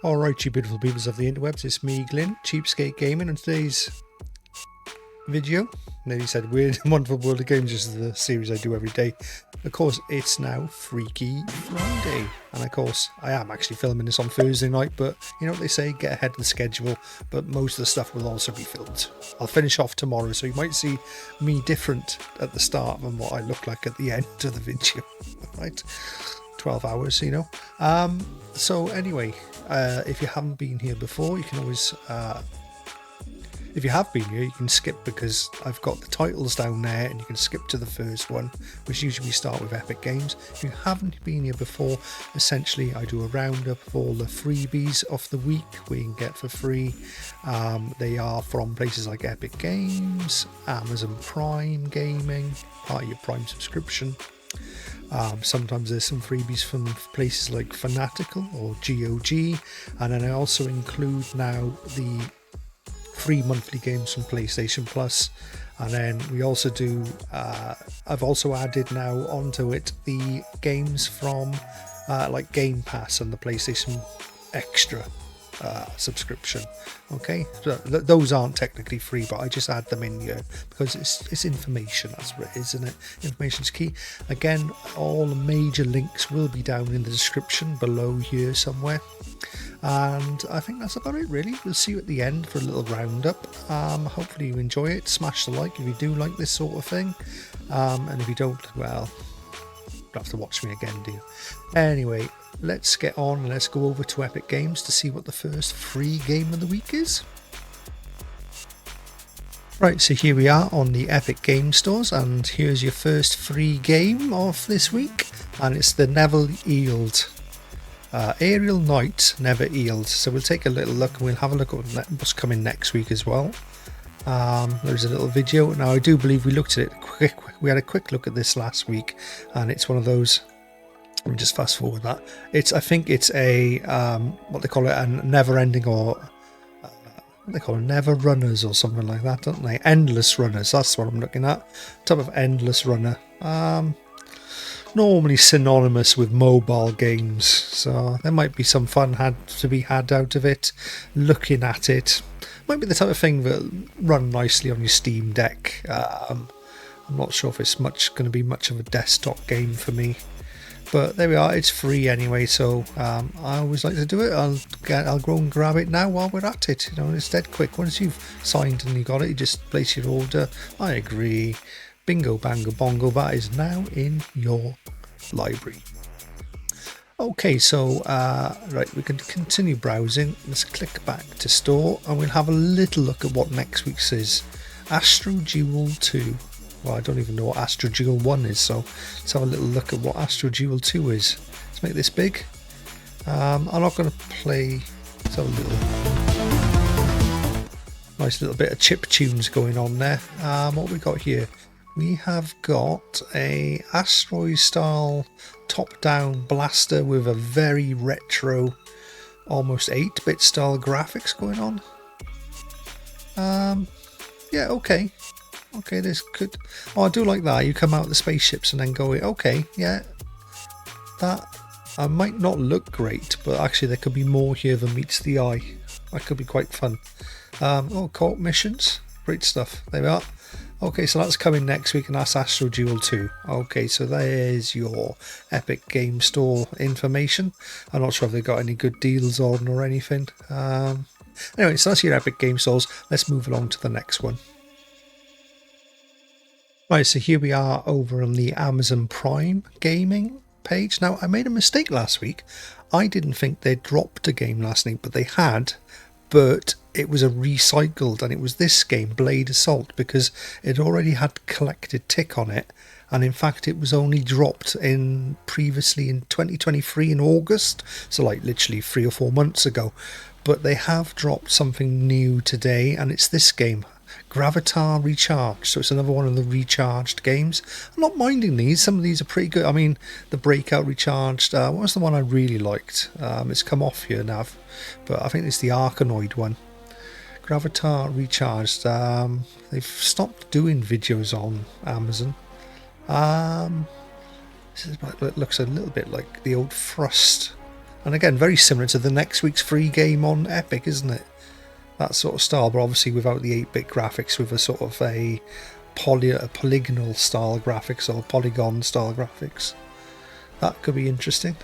Alright, you beautiful peoples of the interwebs, it's me, Glyn, CheapSkate Gaming, and today's video, nearly said Weird and Wonderful World of Games, is the series I do every day. Of course, it's now Freaky Friday, and of course, I am actually filming this on Thursday night, but you know what they say, get ahead of the schedule, but most of the stuff will also be filmed. I'll finish off tomorrow, so you might see me different at the start than what I look like at the end of the video, right? 12 hours, you know. So anyway, if you haven't been here before, you can always, if you have been here, you can skip because I've got the titles down there and you can skip to the first one, which usually we start with Epic Games. If you haven't been here before, essentially I do a roundup of all the freebies of the week we can get for free. They are from places like Epic Games, Amazon Prime Gaming, part of your Prime subscription. Sometimes there's some freebies from places like Fanatical or GOG, and then I also include now the free monthly games from PlayStation Plus, and then we also do I've also added now onto it the games from like Gamepass and the PlayStation Extra subscription. Okay, so those aren't technically free, but I just add them in here because it's information. That's what it is, isn't it? Information's key. Again, all the major links will be down in the description below here somewhere, and I think that's about it really. We'll see you at the end for a little roundup. Hopefully you enjoy it. Smash the like if you do like this sort of thing, and if you don't, well, you'll have to watch me again, do you? Anyway, let's get on and let's go over to Epic Games to see what the first free game of the week is. Right, so here we are on the Epic Game Stores, and here's your first free game of this week, and it's the Never Yield. Aerial Knight Never Yield. So we'll take a little look and we'll have a look at what's coming next week as well. There's a little video. Now I do believe we looked at it we had a quick look at this last week, and it's one of those. Let me just fast forward that. I think it's a what they call it, a never ending, or what they call it, never runners or something like that, don't they? Endless runners, that's what I'm looking at. Type of endless runner. Normally synonymous with mobile games, so there might be some fun to be had out of it. Looking at it, might be the type of thing that run nicely on your Steam Deck. I'm not sure if it's going to be much of a desktop game for me. But there we are, it's free anyway, so I always like to do it. I'll go and grab it now while we're at it. You know, it's dead quick. Once you've signed and you got it, you just place your order. I agree. Bingo, bango, bongo, that is now in your library. Okay, so right, we can continue browsing. Let's click back to store and we'll have a little look at what next week's is. Astro Duel 2. Well, I don't even know what Astro Duel 1 is, so let's have a little look at what Astro Duel 2 is. Let's make this big. I'm not going to play. Let's have a nice little bit of chip tunes going on there. What we got here? We have got a asteroid style top-down blaster with a very retro, almost 8-bit style graphics going on. Yeah, okay. Okay, this could. Oh, I do like that. You come out of the spaceships and then go. Okay, yeah. That might not look great, but actually there could be more here than meets the eye. That could be quite fun. Oh, co-op missions, great stuff. There we are. Okay, so that's coming next week, and that's Astro Duel 2. Okay, so there's your Epic Game Store information. I'm not sure if they've got any good deals on or anything. Anyway, so that's your Epic Game Stores. Let's move along to the next one. Right, so here we are over on the Amazon Prime Gaming page. Now, I made a mistake last week. I didn't think they dropped a game last week, but they had. But it was a recycled, and it was this game, Blade Assault, because it already had collected tick on it. And in fact, it was only dropped previously in 2023 in August. So like literally 3 or 4 months ago. But they have dropped something new today, and it's this game. Gravatar Recharged, so it's another one of the recharged games. I'm not minding these. Some of these are pretty good. I mean, the Breakout Recharged, what was the one I really liked? It's come off here now, but I think it's the Arkanoid one. Gravatar Recharged. They've stopped doing videos on Amazon. It looks a little bit like the old Thrust. And again, very similar to the next week's free game on Epic, isn't it? That sort of style, but obviously without the 8-bit graphics, with a sort of a polygonal style graphics or polygon style graphics. That could be interesting.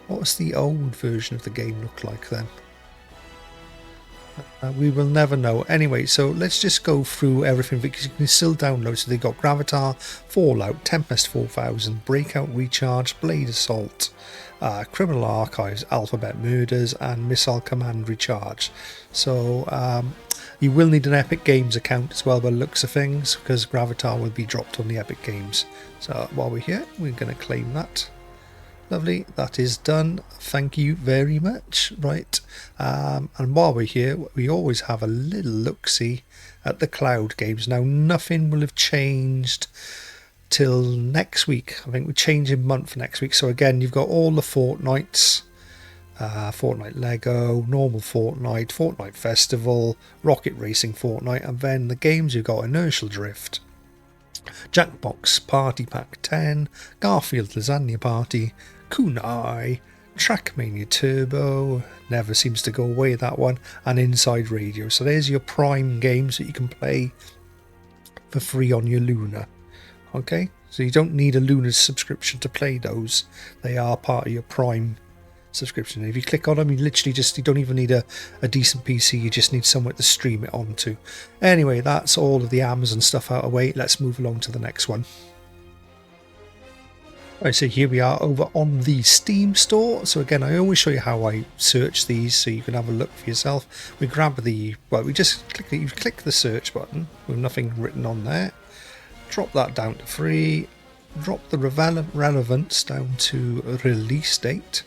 What does the old version of the game look like then? We will never know. Anyway, so let's just go through everything because you can still download. So they've got Gravatar, Fallout, Tempest 4000, Breakout Recharge, Blade Assault, Criminal Archives, Alphabet Murders, and Missile Command Recharge. So you will need an Epic Games account as well by the looks of things, because Gravatar will be dropped on the Epic Games. So while we're here, we're going to claim that. Lovely, that is done. Thank you very much. Right, and while we're here, we always have a little look-see at the cloud games. Now, nothing will have changed till next week. I think we're changing month next week. So again, you've got all the Fortnites, Fortnite Lego, normal Fortnite, Fortnite Festival, Rocket Racing Fortnite, and then the games you've got Inertial Drift, Jackbox Party Pack 10, Garfield Lasagna Party, Kunai, Trackmania Turbo, never seems to go away that one, and Inside Radio. So there's your Prime games that you can play for free on your Luna. Okay, so you don't need a Luna subscription to play those. They are part of your Prime subscription. And if you click on them, you literally you don't even need a decent PC, you just need somewhere to stream it onto. Anyway, that's all of the Amazon stuff out of the way. Let's move along to the next one. Right, so here we are over on the Steam store. So again, I always show you how I search these so you can have a look for yourself. We grab the, well, we just click the search button with nothing written on there. Drop that down to free. Drop the relevance down to release date.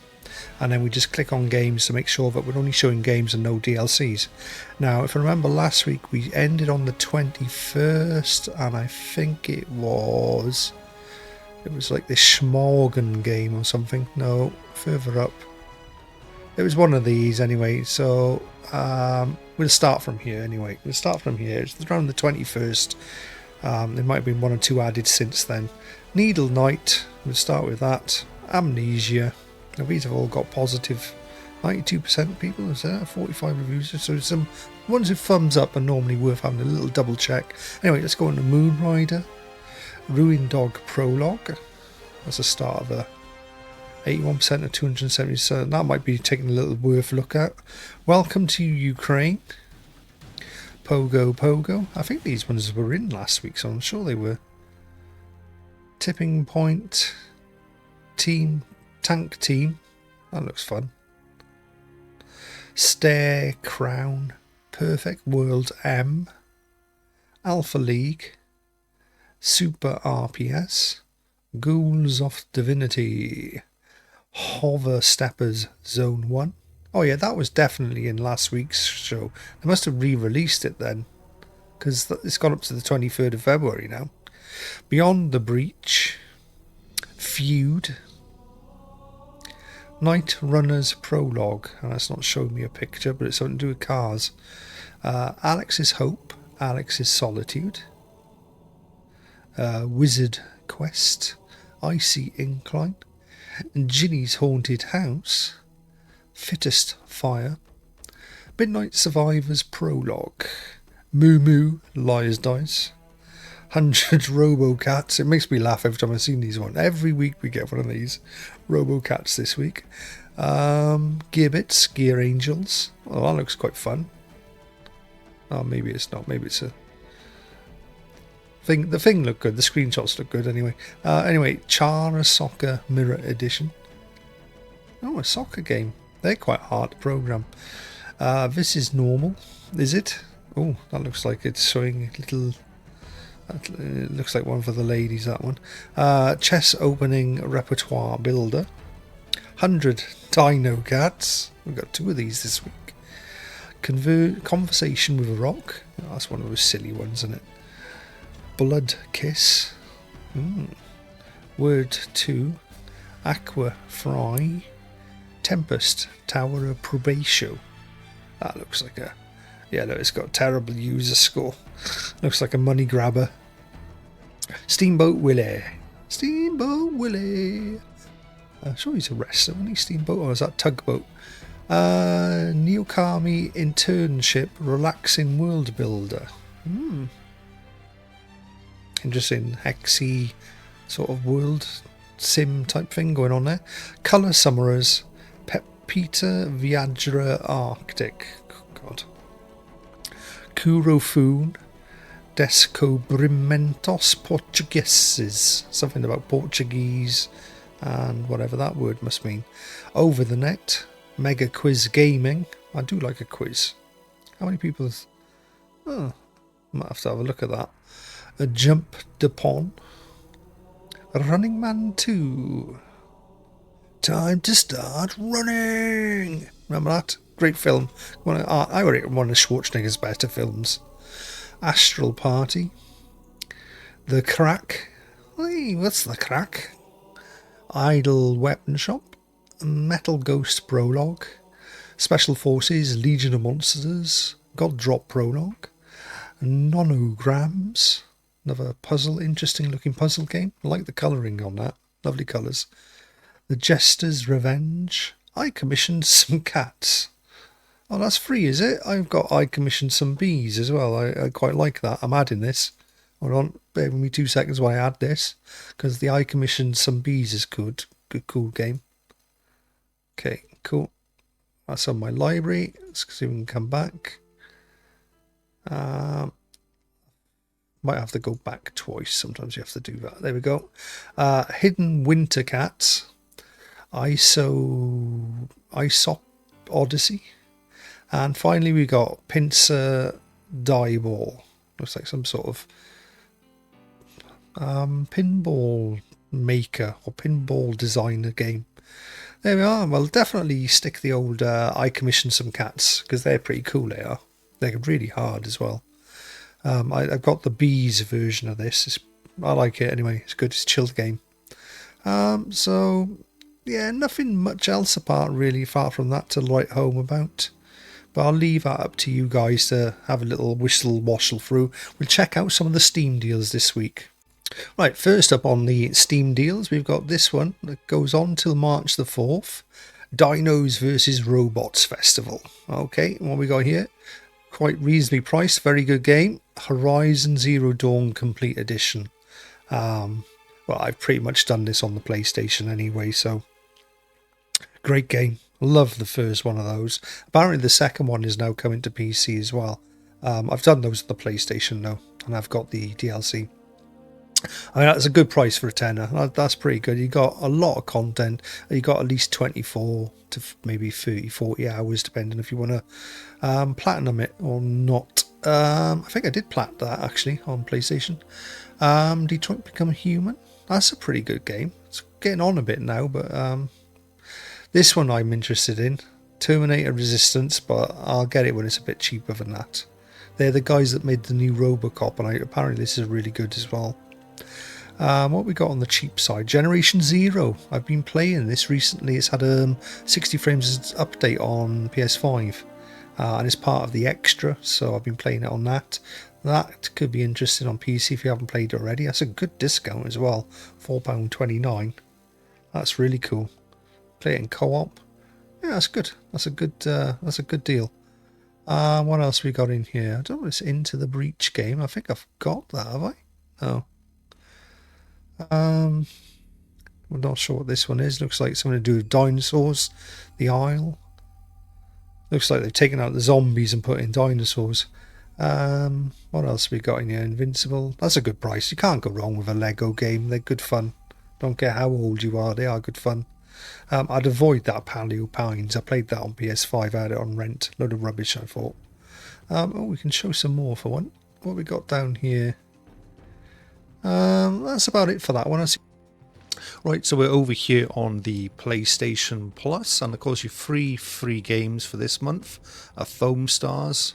And then we just click on games to make sure that we're only showing games and no DLCs. Now, if I remember last week, we ended on the 21st, and I think it was like this Schmorgen game or something. No, further up. It was one of these anyway, so we'll start from here anyway. We'll start from here. It's around the 21st. There might have been one or two added since then. Needle Knight, we'll start with that. Amnesia. Now these have all got positive 92% people, is there? 45 reviews. So some ones with thumbs up are normally worth having a little double check. Anyway, let's go on to Moon Rider. Ruin Dog Prologue. That's the start of a 81% of 270. So that might be taking a little worth look at. Welcome to Ukraine. Pogo Pogo. I think these ones were in last week, so I'm sure they were. Tipping Point. Tank Team. That looks fun. Stair Crown. Perfect World M. Alpha League. Super RPS. Ghouls of Divinity. Hover Steppers Zone 1. Oh yeah, that was definitely in last week's show. They must have re-released it then, because it's gone up to the 23rd of February now. Beyond the Breach. Feud. Night Runners Prologue. And that's not showing me a picture, but it's something to do with cars. Alex's Hope. Alex's Solitude. Wizard Quest. Icy Incline. Ginny's Haunted House. Fittest Fire. Midnight Survivors Prologue. Moo Moo Liar's Dice. 100 Robocats. It makes me laugh every time I've seen these ones. Every week we get one of these Robocats this week. Gearbits, Gear Angels. Oh, that looks quite fun. Oh, maybe it's not. Maybe it's a thing. The thing looked good. The screenshots look good anyway. Anyway, Chara Soccer Mirror Edition. Oh, a soccer game. They're quite hard to program. This is normal. Is it? Oh, that looks like it's showing little. It looks like one for the ladies, that one. Chess Opening Repertoire Builder. 100 Dino Cats. We've got 2 of these this week. Conversation with a Rock. Oh, that's one of those silly ones, isn't it? Blood Kiss. Word 2. Aqua Fry. Tempest Tower of Probation. That looks like a... Yeah, look, it's got a terrible user score. Looks like a money grabber. Steamboat Willie. Steamboat Willie. Sure, he's a wrestler, wasn't he? Steamboat, or is that tugboat? Neokami internship, relaxing world builder. Interesting, hexy sort of world sim type thing going on there. Colour summerers, Peter Viagra Arctic. God. Curofune, Descobrimentos Portugueses. Something about Portuguese and whatever that word must mean. Over the Net, Mega Quiz Gaming. I do like a quiz. How many people? Oh, might have to have a look at that. A Jump Dupont. Running Man 2. Time to start running. Remember that? Great film. I reckon one of Schwarzenegger's better films. Astral Party. The Crack. Hey, what's The Crack? Idle Weapon Shop. Metal Ghost Prologue. Special Forces, Legion of Monsters. God Drop Prologue. Nonograms. Another puzzle, interesting looking puzzle game. I like the colouring on that. Lovely colours. The Jester's Revenge. I commissioned some cats. Oh, that's free, is it? I commissioned some bees as well. I quite like that. I'm adding this. Hold on, bear with me 2 seconds while I add this, because the I commissioned some bees is good. Good, cool game. Okay, cool. That's on my library. Let's see if we can come back. Might have to go back twice. Sometimes you have to do that. There we go. Hidden Winter Cats. Isop Odyssey. And finally we got Pincer Die Ball. Looks like some sort of pinball maker or pinball designer game. There we are. Well, definitely stick the old I commissioned some cats, because they're pretty cool. They are. They're really hard as well. I've got the bees version of this. I like it anyway. It's good. It's a chilled game. So yeah, nothing much else apart from that to write home about. But I'll leave that up to you guys to have a little whistle through. We'll check out some of the Steam deals this week. Right, first up on the Steam deals, we've got this one that goes on till March the 4th. Dinos vs Robots Festival. Okay, what we got here? Quite reasonably priced, very good game. Horizon Zero Dawn Complete Edition. Well, I've pretty much done this on the PlayStation anyway, so great game. Love the first one of those. Apparently the second one is now coming to PC as well. I've done those on the PlayStation now, and I've got the DLC. I mean, that's a good price for a tenner. That's pretty good. You got a lot of content. You got at least 24 to maybe 30, 40 hours, depending if you want to platinum it or not. I think I did plat that actually on PlayStation. Detroit Become Human. That's a pretty good game. It's getting on a bit now, but this one I'm interested in. Terminator Resistance, but I'll get it when it's a bit cheaper than that. They're the guys that made the new Robocop, and apparently this is really good as well. What we got on the cheap side? Generation Zero. I've been playing this recently. It's had a 60 frames update on PS5, and it's part of the extra, so I've been playing it on that. That could be interesting on PC if you haven't played it already. That's a good discount as well, £4.29. That's really cool. Play it in co-op. Yeah, that's good. That's a good deal. What else we got in here? I don't know if it's Into the Breach game. I think I've got that, have I? No. I'm not sure what this one is. Looks like something to do with dinosaurs. The Isle. Looks like they've taken out the zombies and put in dinosaurs. What else we got in here? Invincible. That's a good price. You can't go wrong with a Lego game. They're good fun. Don't care how old you are, they are good fun. I'd avoid that Paleo Pines. I played that on PS5. I had it on rent. Load of rubbish, I thought. Oh, we can show some more for one. What we got down here? That's about it for that one. Right, so we're over here on the PlayStation Plus, and of course your free games for this month are Foam Stars,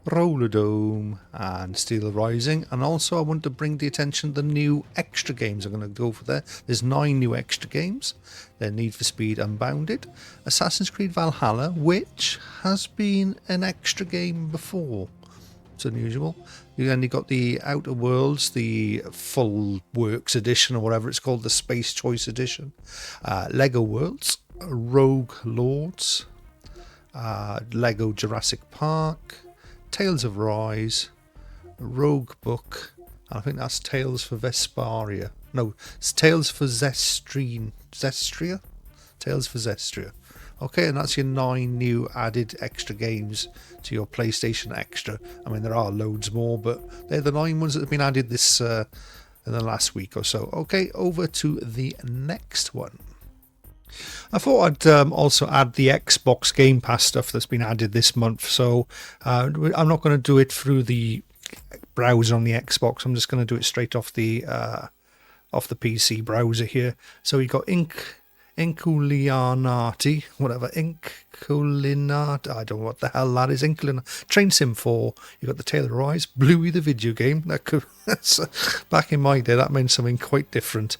Roller Dome and Steel Rising. And also I want to bring the attention to the new extra games I'm going to go for there. There's 9 new extra games. They're Need for Speed Unbounded, Assassin's Creed Valhalla, which has been an extra game before. It's unusual. Then you got the Outer Worlds, the Full Works Edition, or whatever it's called, the Space Choice Edition. Lego Worlds, Rogue Lords, Lego Jurassic Park, Tales of Rise, Rogue Book, and I think that's Tales for Vesparia. No, it's Tales for Zestria? Tales for Zestria. Okay, and that's your 9 new added extra games to your PlayStation Extra. I mean, there are loads more, but they're the 9 ones that have been added this in the last week or so. Okay, over to the next one. I thought I'd also add the Xbox Gamepass stuff that's been added this month. So I'm not going to do it through the browser on the Xbox. I'm just going to do it straight off the PC browser here. So we got Inculinati, whatever, Inculinati, I don't know what the hell that is, Train Sim 4, you got the Tale of Rise, Bluey the video game, back in my day that meant something quite different.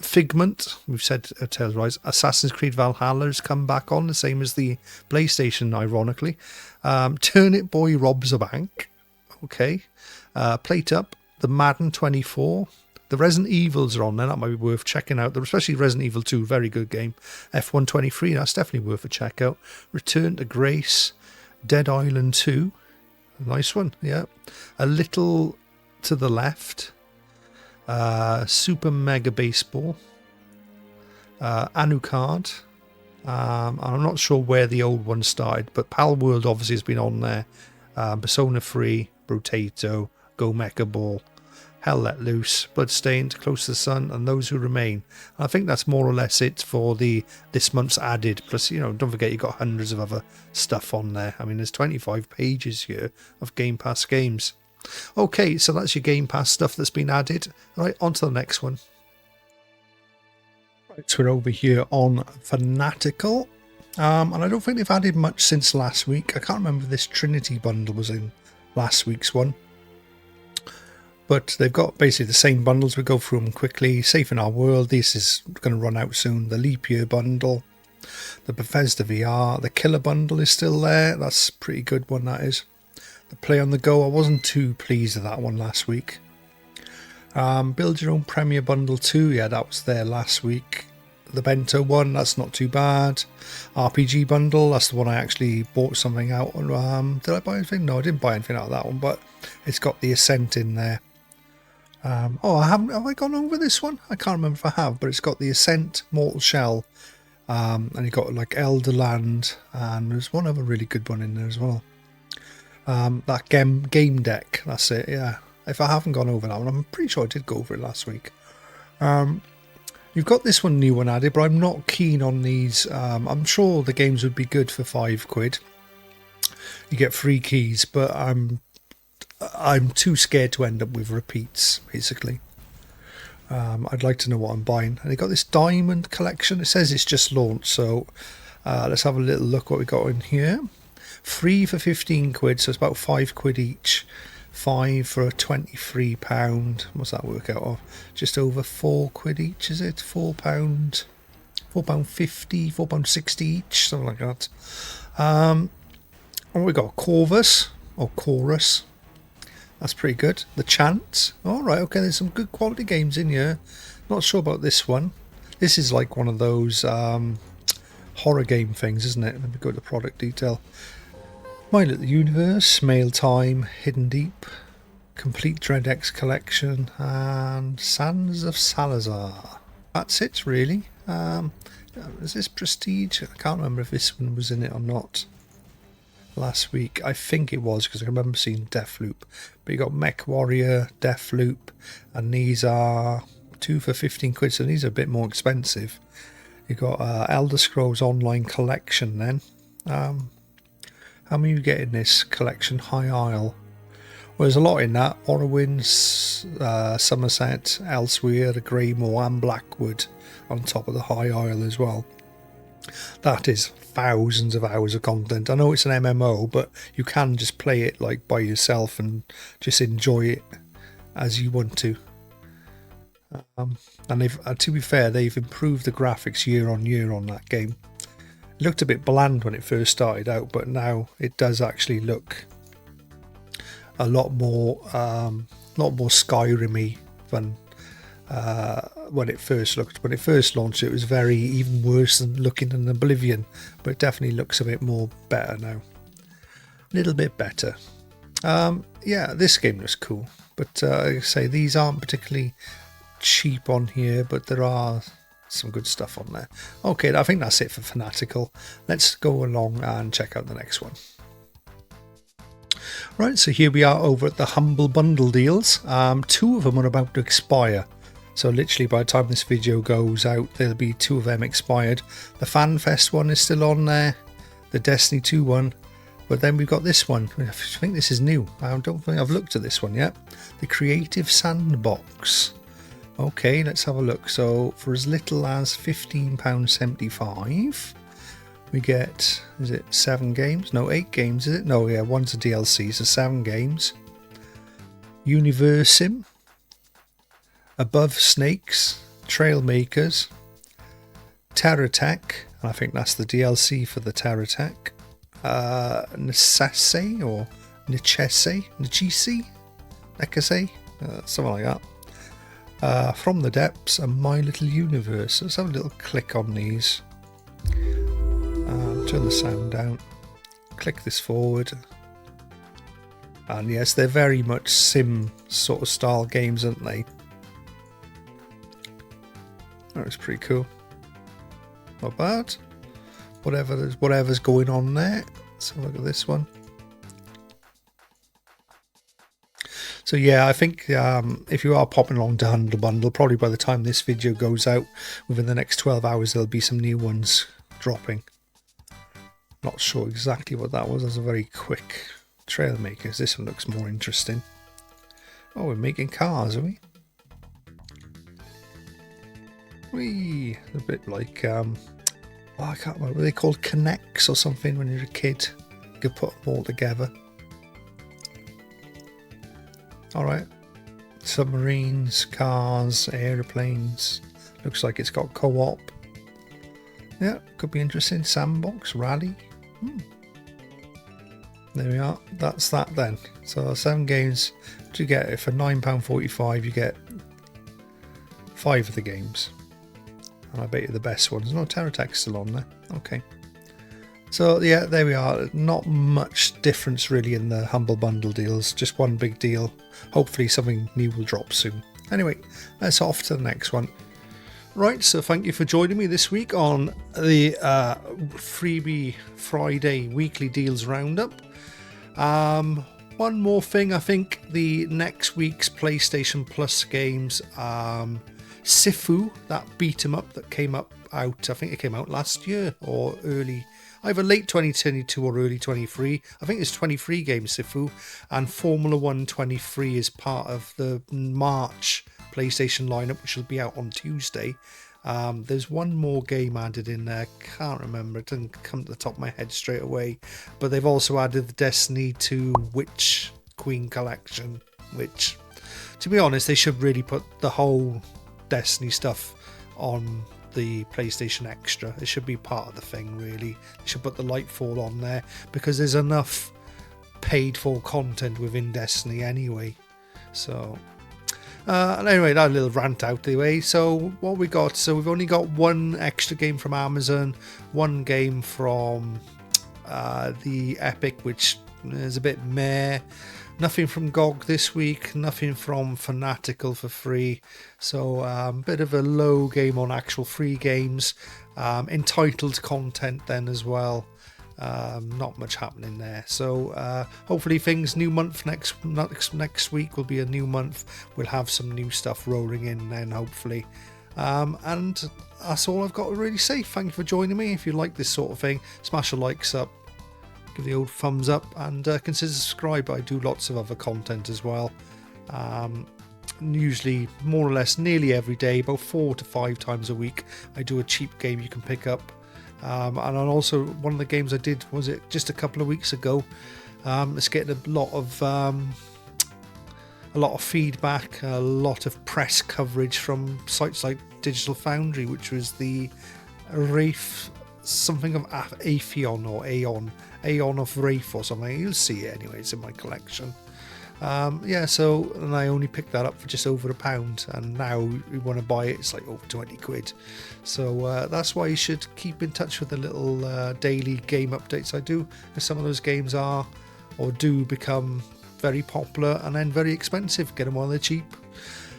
Figment, we've said Tale of Rise, Assassin's Creed Valhalla has come back on, the same as the PlayStation, ironically. Turnip Boy Robs a Bank, okay, Plate Up, the Madden 24, the Resident Evils are on there, that might be worth checking out, especially Resident Evil 2, very good game. F123, that's definitely worth a check out. Return to Grace, Dead Island 2, nice one, yeah. A Little to the Left, Super Mega Baseball, Anucard, I'm not sure where the old one started, but Pal World obviously has been on there, Persona 3, Brotato, Go Mecha Ball, Hell Let Loose, Bloodstained, Close to the Sun, and Those Who Remain. And I think that's more or less it for this month's added. Plus, you know, don't forget you've got hundreds of other stuff on there. I mean, there's 25 pages here of Game Pass games. Okay, so that's your Game Pass stuff that's been added. Right, on to the next one. Right, so we're over here on Fanatical. And I don't think they've added much since last week. I can't remember if this Trinity bundle was in last week's one. But they've got basically the same bundles. We go through them quickly. Safe in Our World. This is going to run out soon. The Leap Year bundle. The Bethesda VR. The Killer bundle is still there. That's a pretty good one, that is. The Play on the Go. I wasn't too pleased with that one last week. Build Your Own Premier bundle 2. Yeah, that was there last week. The Bento one. That's not too bad. RPG bundle. That's the one I actually bought something out. Did I buy anything? No, I didn't buy anything out of that one. But it's got the Ascent in there. Have I gone over this one? I can't remember if I have, but it's got the Ascent, Mortal Shell, and you got like Elderland, and there's one other really good one in there as well. That game deck, that's it, yeah. If I haven't gone over that one, I'm pretty sure I did go over it last week. You've got this new one added, but I'm not keen on these. I'm sure the games would be good for £5. You get free keys, but I'm too scared to end up with repeats, basically. I'd like to know what I'm buying. And they got this diamond collection. It says it's just launched, so let's have a little look what we got in here. Free for £15, so it's about £5 each. 5 for a £23. What's that work out of? Just over £4 each, is it? £4, £4.50, £4.60 each, something like that. And we got Corvus or Chorus. That's pretty good. The Chant. All right, okay, there's some good quality games in here. Not sure about this one. This is like one of those horror game things, isn't it? Let me go to the product detail. My Little Universe, Mail Time, Hidden Deep, Complete Dread X Collection, and Sands of Salazar. That's it, really. Is this Prestige? I can't remember if this one was in it or not. Last week, I think it was, because I remember seeing Deathloop. But you got Mech Warrior, Deathloop, and these are 2 for £15, so these are a bit more expensive. You got Elder Scrolls Online Collection then. How many you get in this collection? High Isle. Well, there's a lot in that. Morrowind, Somerset, Elsewhere, the Greymoor, and Blackwood on top of the High Isle as well. That is thousands of hours of content. I know it's an MMO, but you can just play it like by yourself and just enjoy it as you want to. And they've, to be fair, they've improved the graphics year on year on that game. It looked a bit bland when it first started out, but now it does actually look a lot more Skyrim-y than when it first launched. It was very even worse than looking in Oblivion, but it definitely looks a bit more better now. A little bit better. Yeah, this game looks cool, but like I say, these aren't particularly cheap on here, but there are some good stuff on there. Okay, I think that's it for Fanatical. Let's go along and check out the next one. Right, so here we are over at the Humble Bundle deals. 2 of them are about to expire. So literally by the time this video goes out, there'll be 2 of them expired. The FanFest one is still on there, the Destiny 2 one, but then we've got this one. I think this is new. I don't think I've looked at this one yet. The Creative Sandbox. Okay, let's have a look. So for as little as £15.75, we get, is it 7 games? No, 8 games, is it? No, yeah, one's a DLC, so 7 games. Universim, Above Snakes, Trailmakers, Terratech, and I think that's the DLC for the Terratech. Necesse or Nichese, something like that. From the Depths and My Little Universe. Let's have a little click on these. Turn the sound down. Click this forward. And yes, they're very much sim sort of style games, aren't they? That was pretty cool. Not bad. Whatever's going on there. Let's have a look at this one. So yeah, I think if you are popping along to Humble Bundle, probably by the time this video goes out, within the next 12 hours, there'll be some new ones dropping. Not sure exactly what that was. That's a very quick Trailmakers. This one looks more interesting. Oh, we're making cars, are we? Whee! A bit like, I can't remember, were they called Connects or something when you're a kid? You could put them all together. Alright. Submarines, cars, aeroplanes. Looks like it's got co-op. Yeah, could be interesting. Sandbox, rally. There we are. That's that then. So 7 games to get it for £9.45. You get 5 of the games. And I bet you the best ones. No, Terratech's still on there. Okay. So yeah, there we are. Not much difference really in the Humble Bundle deals. Just one big deal. Hopefully something new will drop soon. Anyway, let's off to the next one. Right, so thank you for joining me this week on the Freebie Friday Weekly Deals Roundup. One more thing, I think the next week's PlayStation Plus games, Sifu, that beat 'em up that came out, I think it came out last year or either late 2022 or early 23. I think it's 23 games, Sifu, and Formula 1 23 is part of the March PlayStation lineup, which will be out on Tuesday. There's one more game added in there, can't remember, it didn't come to the top of my head straight away, but they've also added the Destiny 2 Witch Queen collection, which, to be honest, they should really put the whole Destiny stuff on the PlayStation Extra. It should be part of the thing, really. They should put the Lightfall on there, because there's enough paid for content within Destiny anyway. So anyway, that little rant out the way. So what we got, so we've only got one extra game from Amazon, one game from the Epic, which is a bit meh. Nothing from GOG this week, nothing from Fanatical for free. So bit of a low game on actual free games. Entitled content then as well. Not much happening there. So hopefully things, new month next week will be a new month. We'll have some new stuff rolling in then, hopefully. And that's all I've got to really say. Thank you for joining me. If you like this sort of thing, smash a likes up, give the old thumbs up, and consider subscribe. I do lots of other content as well. Usually more or less nearly every day, about 4 to 5 times a week, I do a cheap game you can pick up. And also one of the games I did, was it just a couple of weeks ago, it's getting a lot of feedback, a lot of press coverage from sites like Digital Foundry, which was the Wraith, something of Aeon or Aeon of Wraith or something. You'll see it anyway, it's in my collection. Yeah, so and I only picked that up for just over £1, and now we want to buy it, it's like over 20 quid. So that's why you should keep in touch with the little daily game updates I do, because some of those games are or do become very popular and then very expensive. Get them while they're cheap.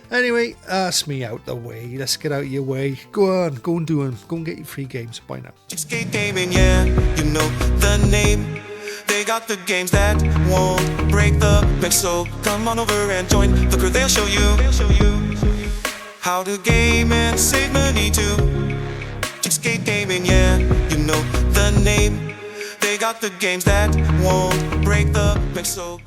Anyway, that's me out the way. Let's get out of your way. Go on, go and do them. Go and get your free games. Bye now. CheapSkate Gaming, yeah, you know the name. They got the games that won't break the bank, so come on over and join the crew. They'll show you how to game and save money too. CheapSkate Gaming, yeah, you know the name. They got the games that won't break the bank, so